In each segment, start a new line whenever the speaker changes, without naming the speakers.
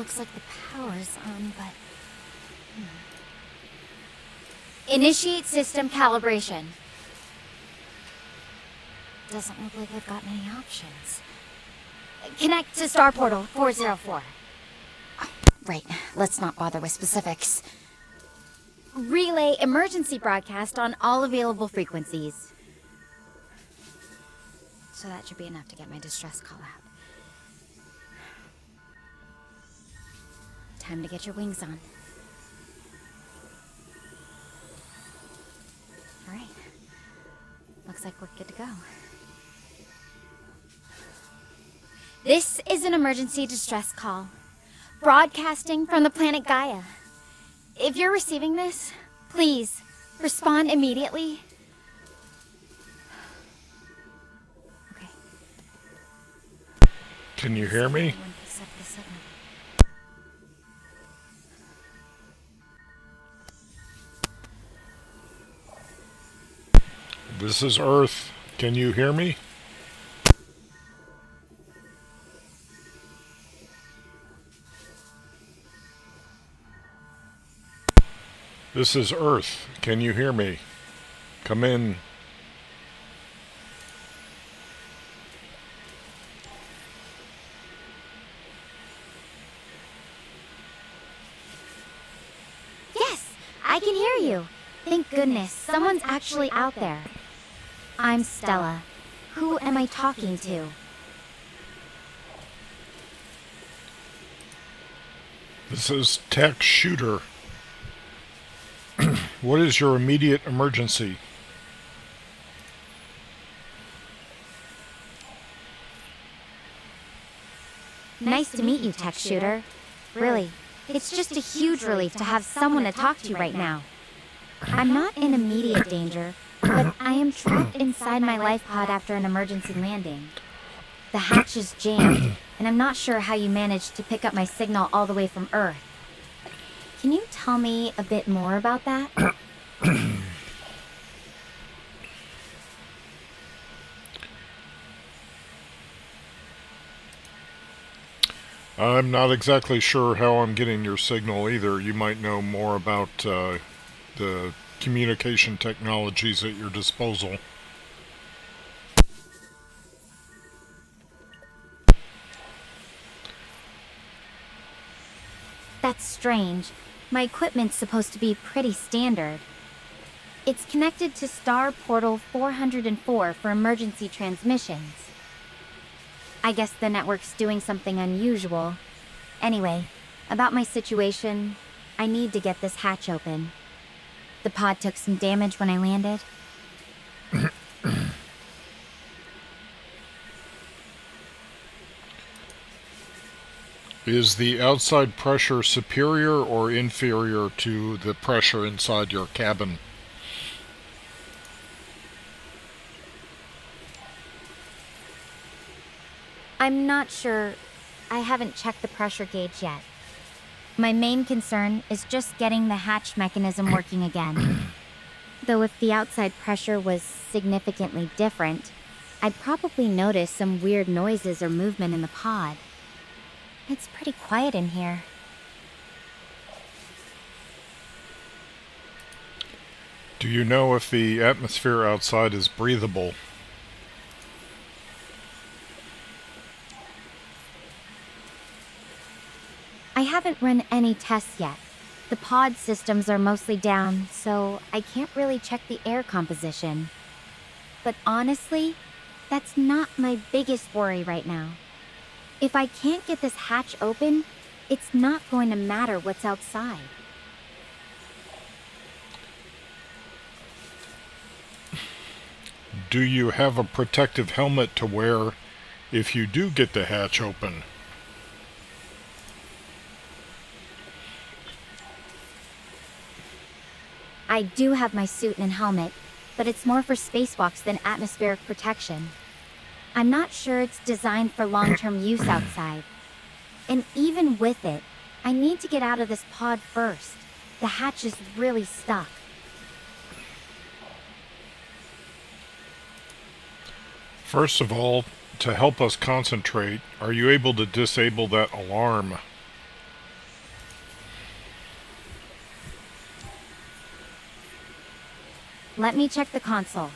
Looks like the power's on, but... Initiate system calibration. Doesn't look like I've got many options. Connect to Star Portal 404. Right, let's not bother with specifics. Relay emergency broadcast on all available frequencies. So that should be enough to get my distress call out. Time to get your wings on. Alright. Looks like we're good to go. This is an emergency distress call. Broadcasting from the planet Gaia. If you're receiving this, please, respond immediately. Okay.
Can you hear me? This is Earth. Can you hear me? This is Earth. Can you hear me? Come in.
Yes, I can hear you. Thank goodness, someone's actually out there. I'm Stella. Who am I talking to?
This is Tech Shooter. What is your immediate emergency?
Nice to meet you, Tech Shooter. Really, it's just a huge relief to have someone to talk to right now. I'm not in immediate danger, but I am trapped inside my life pod after an emergency landing. The hatch is jammed, and I'm not sure how you managed to pick up my signal all the way from Earth. Can you tell me a bit more about that?
I'm not exactly sure how I'm getting your signal either. You might know more about the communication technologies at your disposal.
That's strange. My equipment's supposed to be pretty standard. It's connected to Star Portal 404 for emergency transmissions. I guess the network's doing something unusual. Anyway, about my situation, I need to get this hatch open. The pod took some damage when I landed.
Is the outside pressure superior or inferior to the pressure inside your cabin?
I'm not sure. I haven't checked the pressure gauge yet. My main concern is just getting the hatch mechanism working again. Though if the outside pressure was significantly different, I'd probably notice some weird noises or movement in the pod. It's pretty quiet in here.
Do you know if the atmosphere outside is breathable?
I haven't run any tests yet. The pod systems are mostly down, so I can't really check the air composition. But honestly, that's not my biggest worry right now. If I can't get this hatch open, it's not going to matter what's outside.
Do you have a protective helmet to wear if you do get the hatch open?
I do have my suit and helmet, but it's more for spacewalks than atmospheric protection. I'm not sure it's designed for long-term use outside. And even with it, I need to get out of this pod first. The hatch is really stuck.
First of all, to help us concentrate, are you able to disable that alarm?
Let me check the console.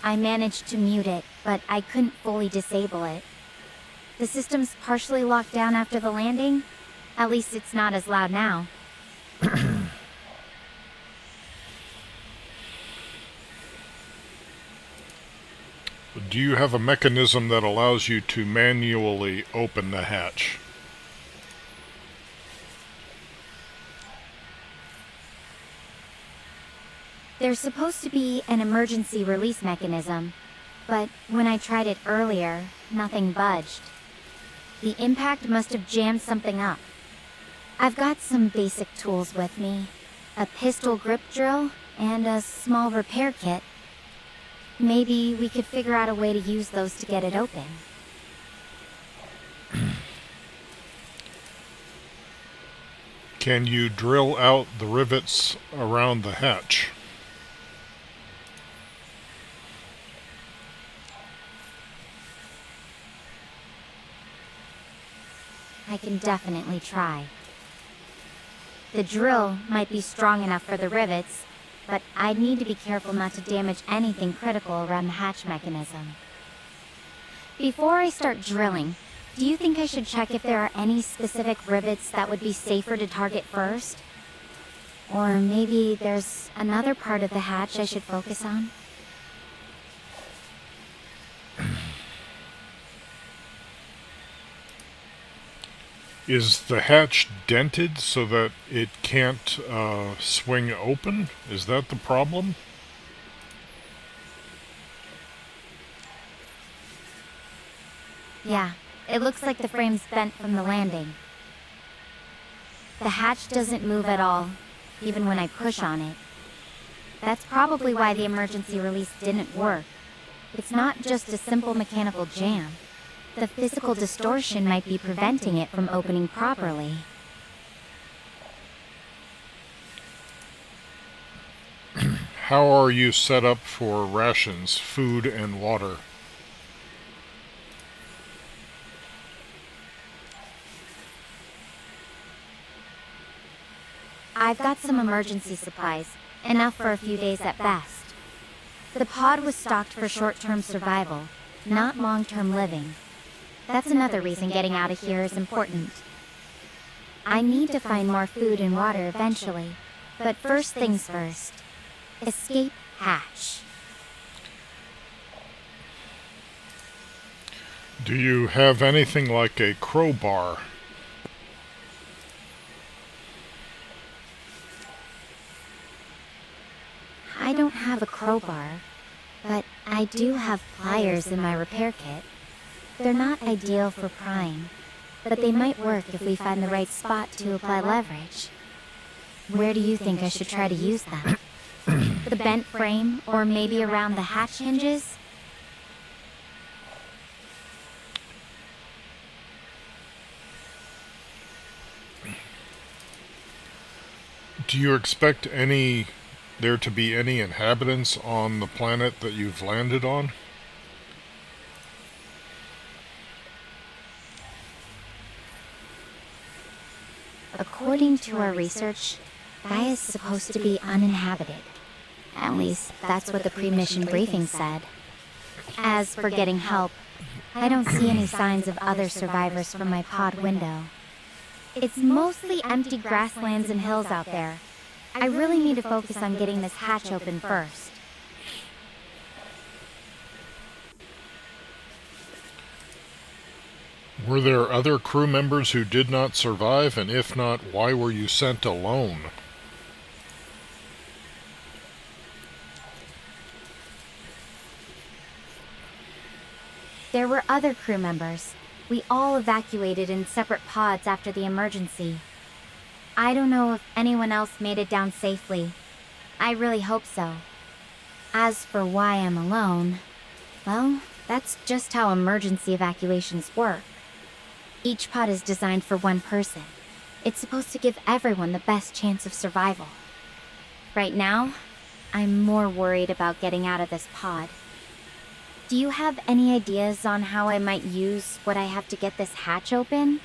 I managed to mute it, but I couldn't fully disable it. The system's partially locked down after the landing. At least it's not as loud now.
Do you have a mechanism that allows you to manually open the hatch?
There's supposed to be an emergency release mechanism, but when I tried it earlier, nothing budged. The impact must have jammed something up. I've got some basic tools with me. A pistol grip drill and a small repair kit. Maybe we could figure out a way to use those to get it open.
Can you drill out the rivets around the hatch?
I can definitely try. The drill might be strong enough for the rivets, but I'd need to be careful not to damage anything critical around the hatch mechanism. Before I start drilling, do you think I should check if there are any specific rivets that would be safer to target first? Or maybe there's another part of the hatch I should focus on?
Is the hatch dented so that it can't swing open? Is that the problem?
Yeah, it looks like the frame's bent from the landing. The hatch doesn't move at all, even when I push on it. That's probably why the emergency release didn't work. It's not just a simple mechanical jam. The physical distortion might be preventing it from opening properly.
How are you set up for rations, food, and water?
I've got some emergency supplies, enough for a few days at best. The pod was stocked for short-term survival, not long-term living. That's another reason getting out of here is important. I need to find more food and water eventually, but first things first. Escape hatch.
Do you have anything like a crowbar?
I don't have a crowbar, but I do have pliers in my repair kit. They're not ideal for prying, but they might work if we find the right spot to apply leverage. Where do you think I should try to use them? The bent frame, or maybe around the hatch hinges?
Do you expect there to be any inhabitants on the planet that you've landed on?
According to our research, Gaia's supposed to be uninhabited. At least, that's what the pre-mission briefing said. As for getting help, I don't see any signs of other survivors from my pod window. It's mostly empty grasslands and hills out there. I really need to focus on getting this hatch open first.
Were there other crew members who did not survive, and if not, why were you sent alone?
There were other crew members. We all evacuated in separate pods after the emergency. I don't know if anyone else made it down safely. I really hope so. As for why I'm alone, well, that's just how emergency evacuations work. Each pod is designed for one person. It's supposed to give everyone the best chance of survival. Right now, I'm more worried about getting out of this pod. Do you have any ideas on how I might use what I have to get this hatch open?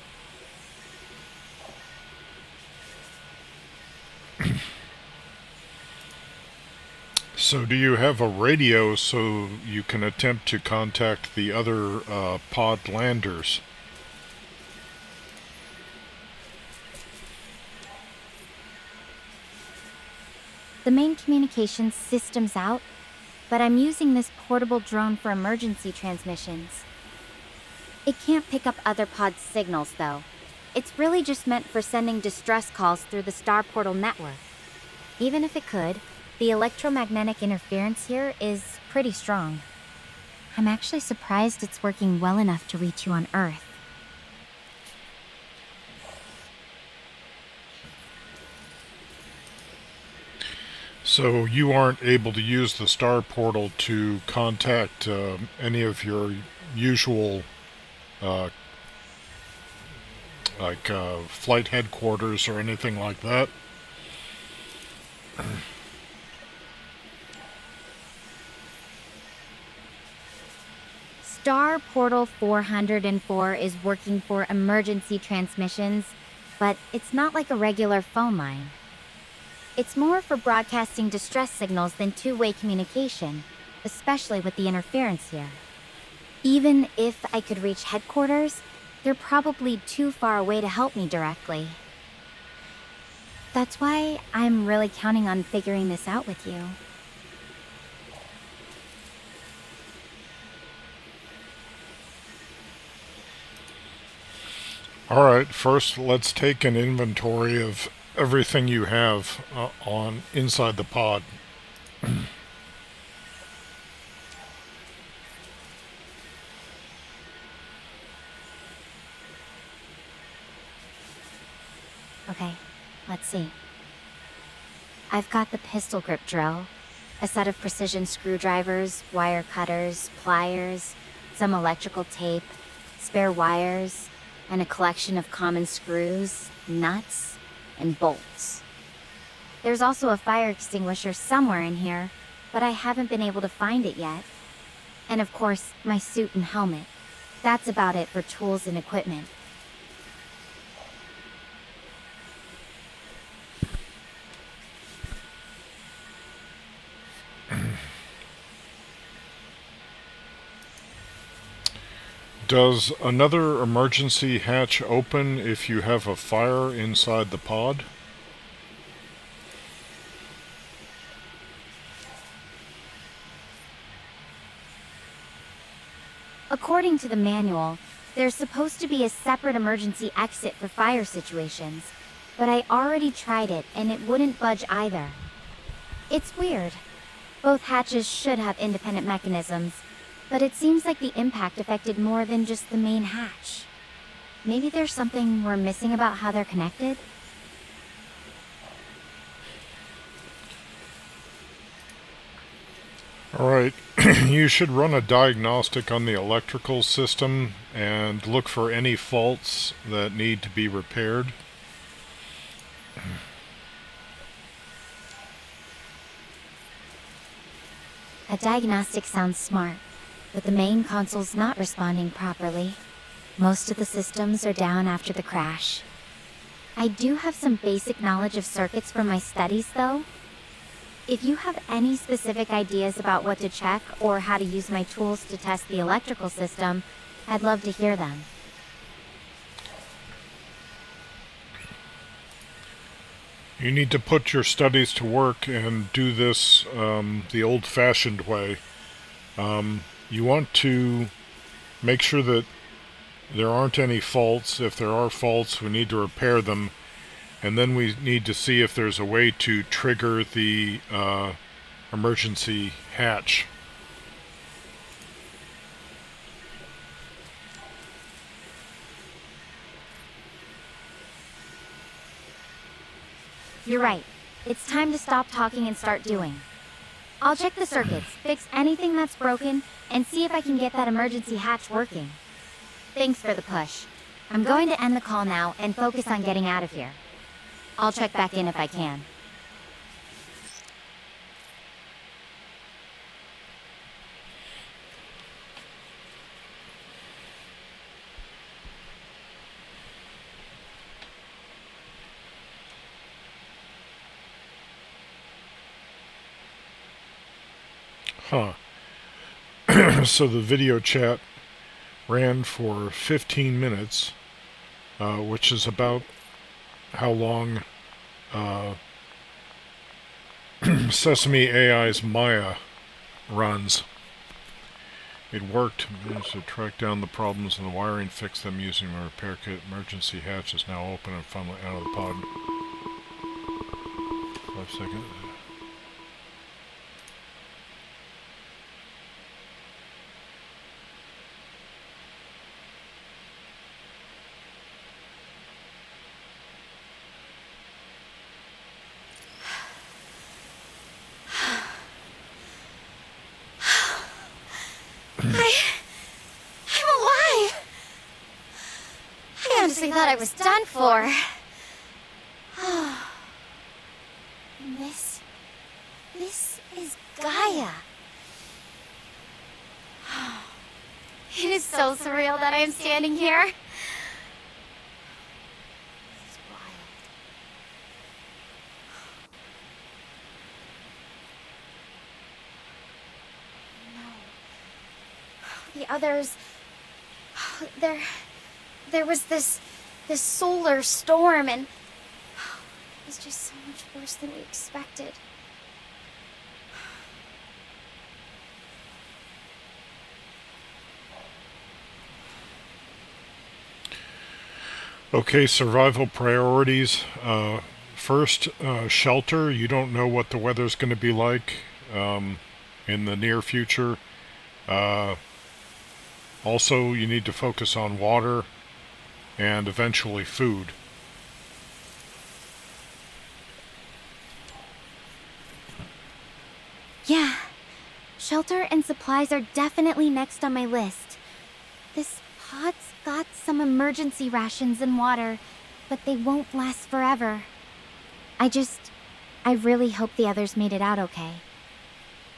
So, do you have a radio so you can attempt to contact the other pod landers?
The main communications system's out, but I'm using this portable drone for emergency transmissions. It can't pick up other pod signals, though. It's really just meant for sending distress calls through the Star Portal network. Even if it could, the electromagnetic interference here is pretty strong. I'm actually surprised it's working well enough to reach you on Earth.
So you aren't able to use the Star Portal to contact any of your usual, uh, flight headquarters or anything like that?
Star Portal 404 is working for emergency transmissions, but it's not like a regular phone line. It's more for broadcasting distress signals than two-way communication, especially with the interference here. Even if I could reach headquarters, they're probably too far away to help me directly. That's why I'm really counting on figuring this out with you.
Alright, first let's take an inventory of everything you have on inside the pod.
Okay, let's see. I've got the pistol grip drill, a set of precision screwdrivers, wire cutters, pliers, some electrical tape, spare wires, and a collection of common screws, nuts, and bolts. There's also a fire extinguisher somewhere in here, but I haven't been able to find it yet. And of course, my suit and helmet. That's about it for tools and equipment.
Does another emergency hatch open if you have a fire inside the pod?
According to the manual, there's supposed to be a separate emergency exit for fire situations, but I already tried it and it wouldn't budge either. It's weird. Both hatches should have independent mechanisms, but it seems like the impact affected more than just the main hatch. Maybe there's something we're missing about how they're connected?
Alright, you should run a diagnostic on the electrical system and look for any faults that need to be repaired.
A diagnostic sounds smart, but the main console's not responding properly. Most of the systems are down after the crash. I do have some basic knowledge of circuits from my studies, though. If you have any specific ideas about what to check or how to use my tools to test the electrical system, I'd love to hear them.
You need to put your studies to work and do this the old-fashioned way. You want to make sure that there aren't any faults. If there are faults, we need to repair them. And then we need to see if there's a way to trigger the emergency hatch.
You're right. It's time to stop talking and start doing. I'll check the circuits, fix anything that's broken, and see if I can get that emergency hatch working. Thanks for the push. I'm going to end the call now and focus on getting out of here. I'll check back in if I can.
Huh. So the video chat ran for 15 minutes, which is about how long Sesame AI's Maya runs. It worked. Managed to track down the problems in the wiring, fix them using a repair kit. Emergency hatch is now open and finally out of the pod. 5 seconds.
I'm alive! I honestly thought I was done for. And this is Gaia. It is so surreal that I am standing here. This is wild. No. The others... There was this solar storm, and it was just so much worse than we expected.
Okay, survival priorities. First, shelter. You don't know what the weather's going to be like in the near future. Also, you need to focus on water and eventually food.
Yeah, shelter and supplies are definitely next on my list. This pod's got some emergency rations and water, but they won't last forever. I really hope the others made it out okay.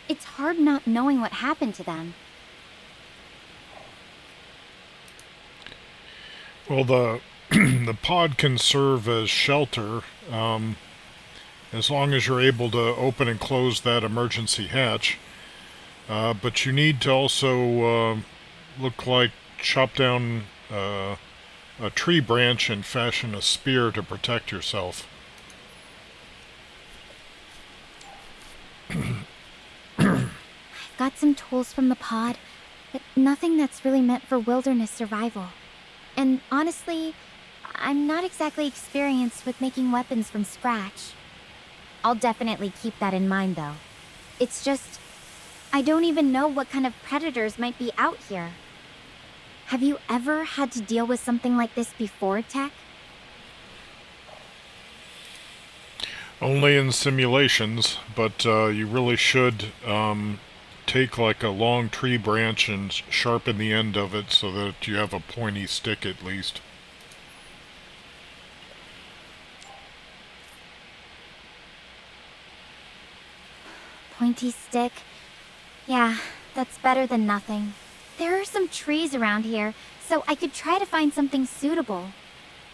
It's hard not knowing what happened to them.
Well, the the pod can serve as shelter as long as you're able to open and close that emergency hatch. But you need to also chop down a tree branch and fashion a spear to protect yourself.
I've got some tools from the pod, but nothing that's really meant for wilderness survival. And honestly, I'm not exactly experienced with making weapons from scratch. I'll definitely keep that in mind, though. It's just, I don't even know what kind of predators might be out here. Have you ever had to deal with something like this before, Tech?
Only in simulations, but you really should take like a long tree branch and sharpen the end of it so that you have a pointy stick at least.
Pointy stick? Yeah, that's better than nothing. There are some trees around here, so I could try to find something suitable.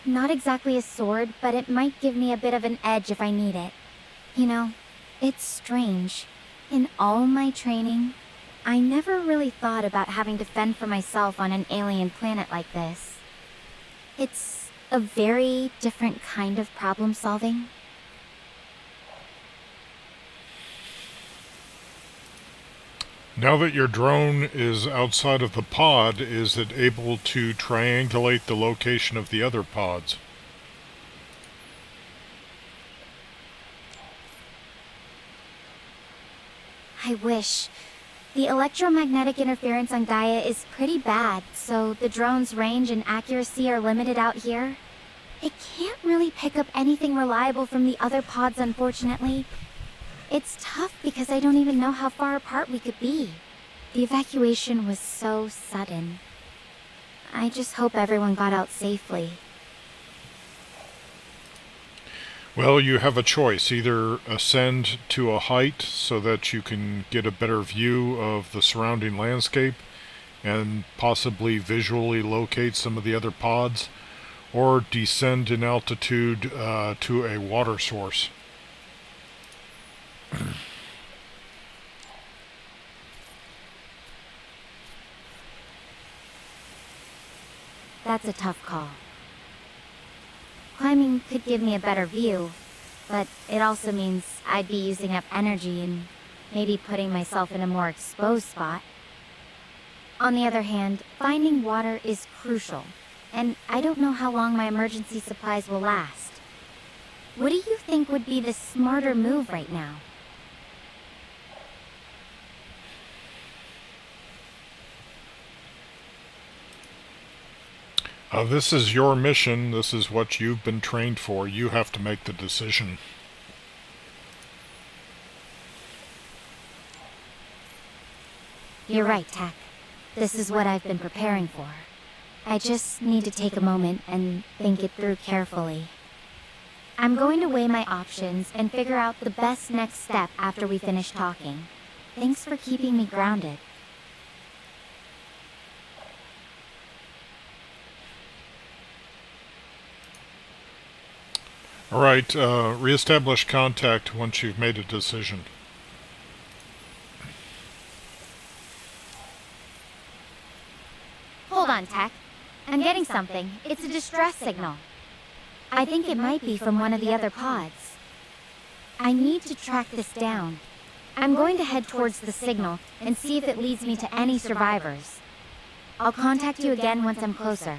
Not exactly a sword, but it might give me a bit of an edge if I need it. You know, it's strange. In all my training, I never really thought about having to fend for myself on an alien planet like this. It's a very different kind of problem solving.
Now that your drone is outside of the pod, is it able to triangulate the location of the other pods?
I wish. The electromagnetic interference on Gaia is pretty bad, so the drone's range and accuracy are limited out here. It can't really pick up anything reliable from the other pods, unfortunately. It's tough because I don't even know how far apart we could be. The evacuation was so sudden. I just hope everyone got out safely.
Well, you have a choice. Either ascend to a height so that you can get a better view of the surrounding landscape and possibly visually locate some of the other pods, or descend in altitude to a water source.
that's a tough call. Climbing could give me a better view, but it also means I'd be using up energy and maybe putting myself in a more exposed spot. On the other hand, finding water is crucial, and I don't know how long my emergency supplies will last. What do you think would be the smarter move right now?
This is your mission. This is what you've been trained for. You have to make the decision.
You're right, Tech. This is what I've been preparing for. I just need to take a moment and think it through carefully. I'm going to weigh my options and figure out the best next step after we finish talking. Thanks for keeping me grounded.
All right, reestablish contact once you've made a decision.
Hold on, Tech. I'm getting something. It's a distress signal. I think it might be from one of the other pods. I need to track this down. I'm going to head towards the signal and see if it leads me to any survivors. I'll contact you again once I'm closer.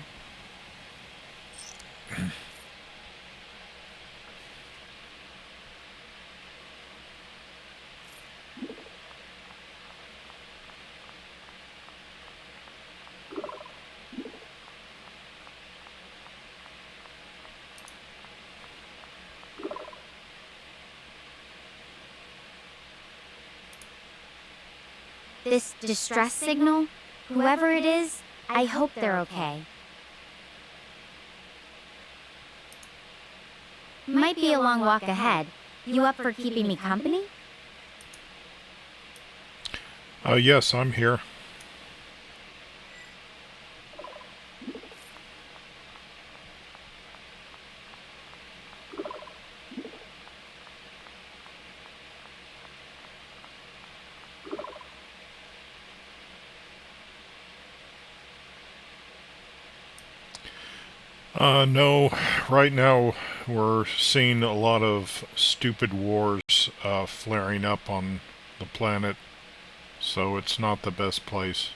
This distress signal? Whoever it is, I hope they're okay. Might be a long walk ahead. You up for keeping me company?
Yes, I'm here. No, right now we're seeing a lot of stupid wars flaring up on the planet, so it's not the best place.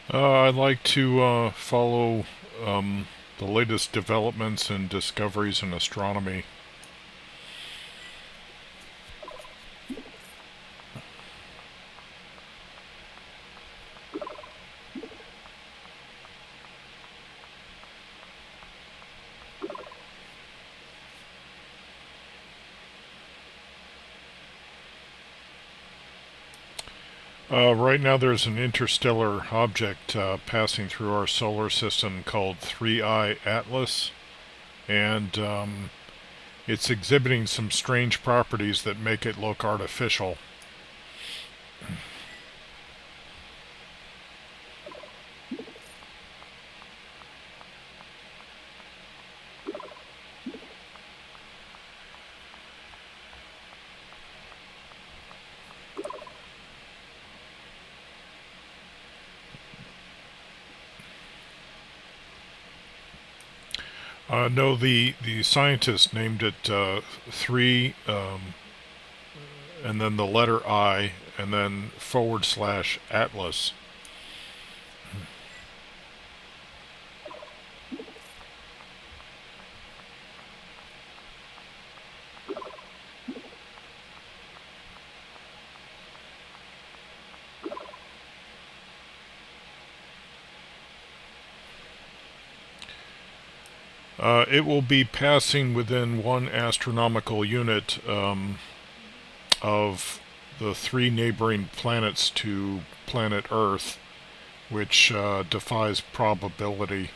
I'd like to follow the latest developments and discoveries in astronomy. Right now there's an interstellar object passing through our solar system called 3I Atlas, and it's exhibiting some strange properties that make it look artificial. No, the scientist named it 3, and then the letter I, and then / Atlas. It will be passing within 1 astronomical unit of the 3 neighboring planets to planet Earth, which defies probability.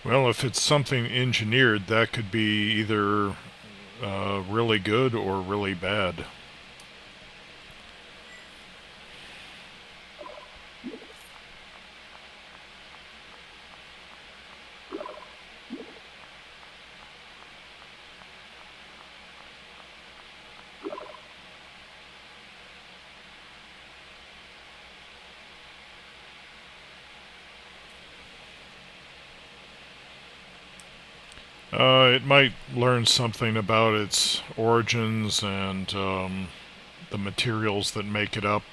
Well, if it's something engineered, that could be either really good or really bad. It might learn something about its origins and the materials that make it up.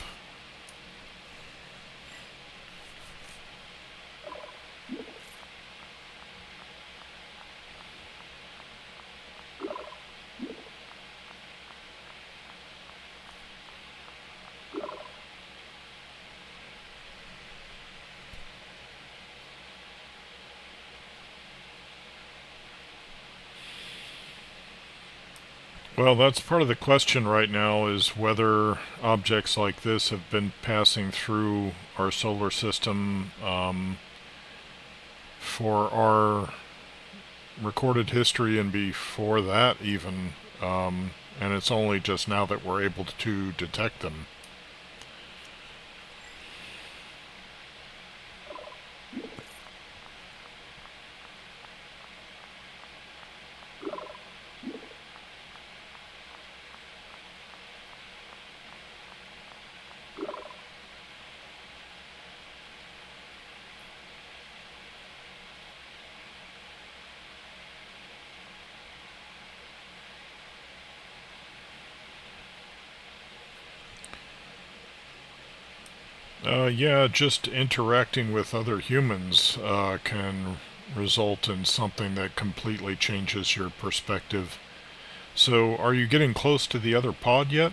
Well, that's part of the question right now, is whether objects like this have been passing through our solar system for our recorded history and before that even, and it's only just now that we're able to detect them. Yeah, just interacting with other humans can result in something that completely changes your perspective. So, are you getting close to the other pod yet?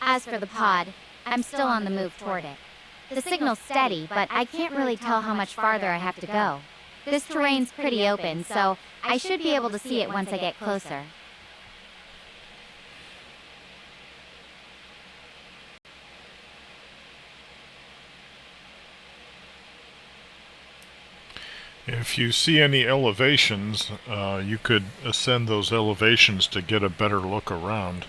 As for the pod, I'm still on the move toward it. The signal's steady, but I can't really tell how much farther I have to go. This terrain's pretty open, so I should be able to see it once I get closer.
If you see any elevations, you could ascend those elevations to get a better look around.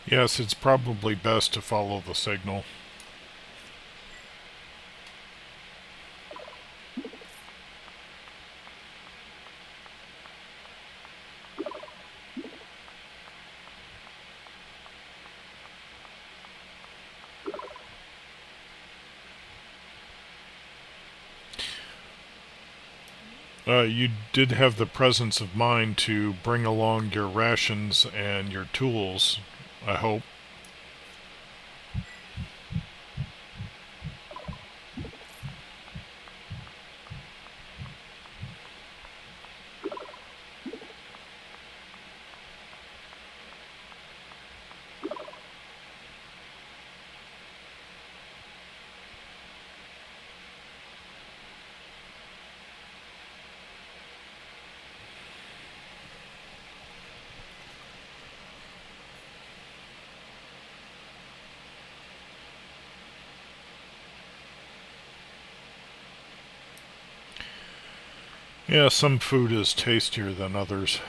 Yes, it's probably best to follow the signal. You did have the presence of mind to bring along your rations and your tools, I hope. Yeah, some food is tastier than others.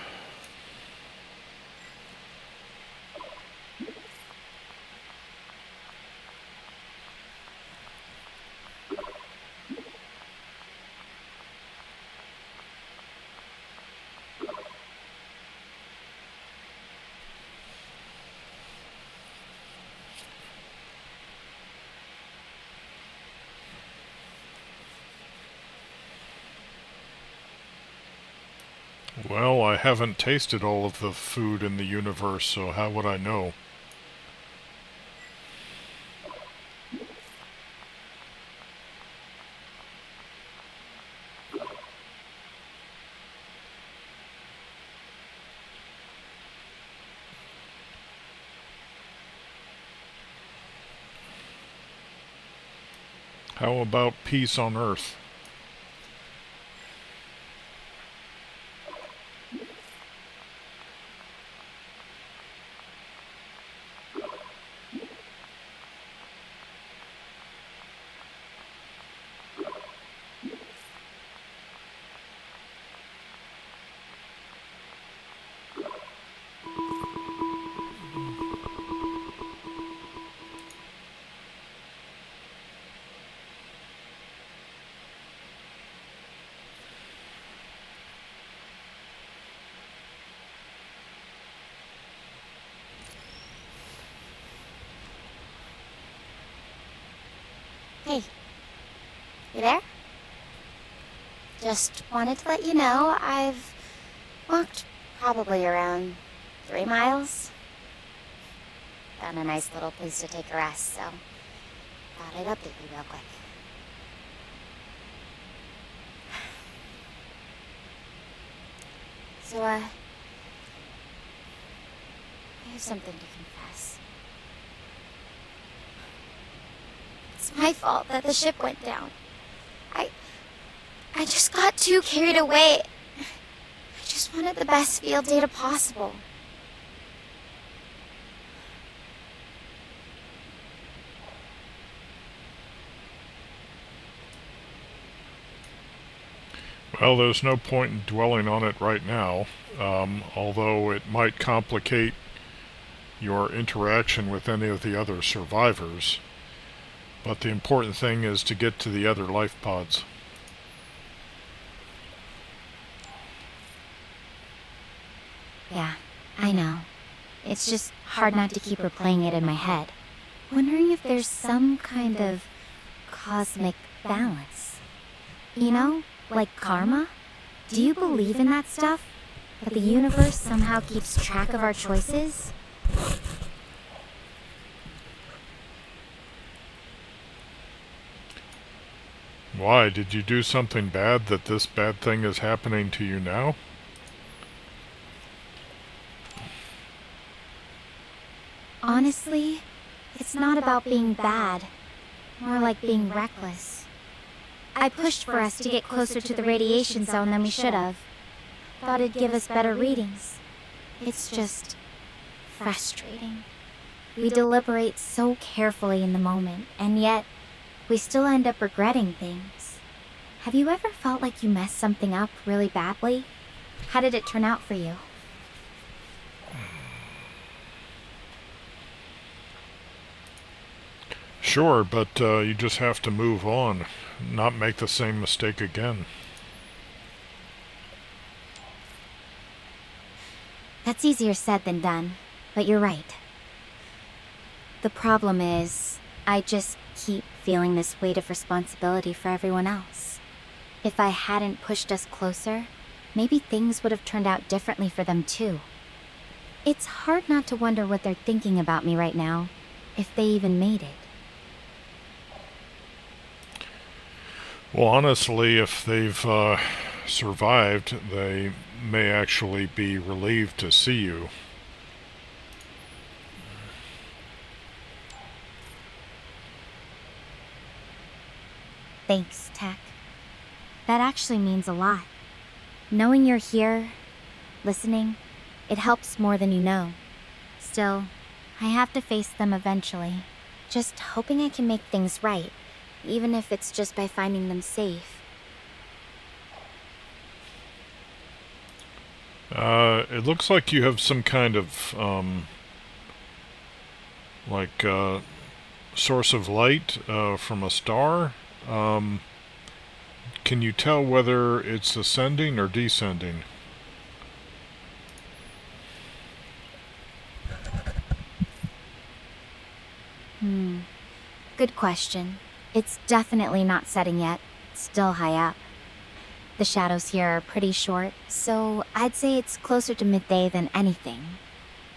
Well, I haven't tasted all of the food in the universe, so how would I know? How about peace on Earth?
Hey, you there? Just wanted to let you know I've walked probably around 3 miles. Found a nice little place to take a rest, so thought I'd update you real quick. So, I have something to confess. It's my fault that the ship went down. I just got too carried away. I just wanted the best field data possible.
Well, there's no point in dwelling on it right now, although it might complicate your interaction with any of the other survivors. But the important thing is to get to the other life pods.
Yeah, I know. It's just hard not to keep replaying it in my head. Wondering if there's some kind of cosmic balance. You know, like karma? Do you believe in that stuff? That the universe somehow keeps track of our choices?
Why? Did you do something bad that this bad thing is happening to you now?
Honestly, it's not about being bad. More like being reckless. I pushed for us to get closer to the radiation zone than we should have. Thought it'd give us better readings. It's just frustrating. We deliberate so carefully in the moment, and yet we still end up regretting things. Have you ever felt like you messed something up really badly? How did it turn out for you?
Sure, but you just have to move on, not make the same mistake again.
That's easier said than done, but you're right. The problem is, I just keep feeling this weight of responsibility for everyone else. If I hadn't pushed us closer, maybe things would have turned out differently for them too. It's hard not to wonder what they're thinking about me right now, if they even made it.
Well, honestly, if they've survived, they may actually be relieved to see you.
Thanks, Tech. That actually means a lot. Knowing you're here, listening, it helps more than you know. Still, I have to face them eventually. Just hoping I can make things right, even if it's just by finding them safe.
It looks like you have some kind of, source of light from a star. Can you tell whether it's ascending or descending?
Good question. It's definitely not setting yet. It's still high up. The shadows here are pretty short, so I'd say it's closer to midday than anything.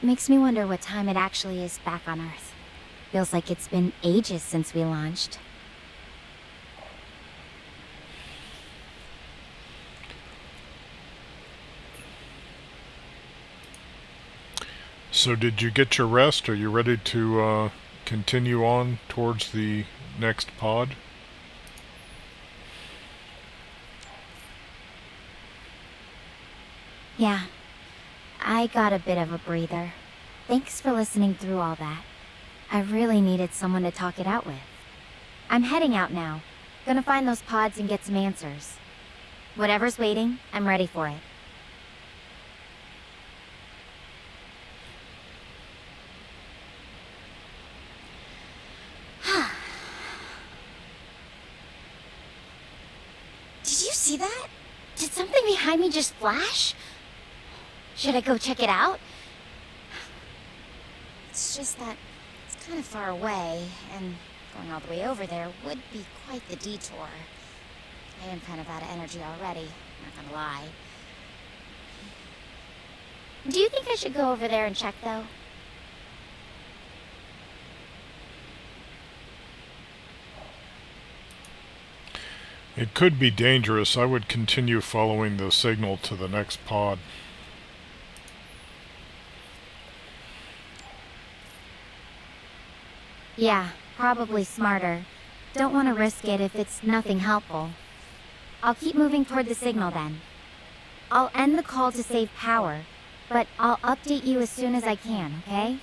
Makes me wonder what time it actually is back on Earth. Feels like it's been ages since we launched.
So did you get your rest? Are you ready to continue on towards the next pod?
Yeah, I got a bit of a breather. Thanks for listening through all that. I really needed someone to talk it out with. I'm heading out now. Gonna find those pods and get some answers. Whatever's waiting, I'm ready for it. Did you see that? Did something behind me just flash? Should I go check it out? It's just that it's kind of far away, and going all the way over there would be quite the detour. I am kind of out of energy already, not gonna lie. Do you think I should go over there and check, though?
It could be dangerous. I would continue following the signal to the next pod.
Yeah, probably smarter. Don't want to risk it if it's nothing helpful. I'll keep moving toward the signal then. I'll end the call to save power, but I'll update you as soon as I can, okay?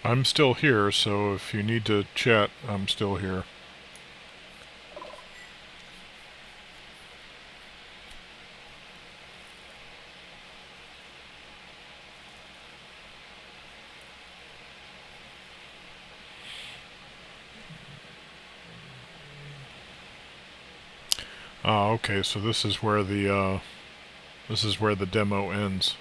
I'm still here, so if you need to chat, I'm still here. Ah, okay, so this is where the demo ends.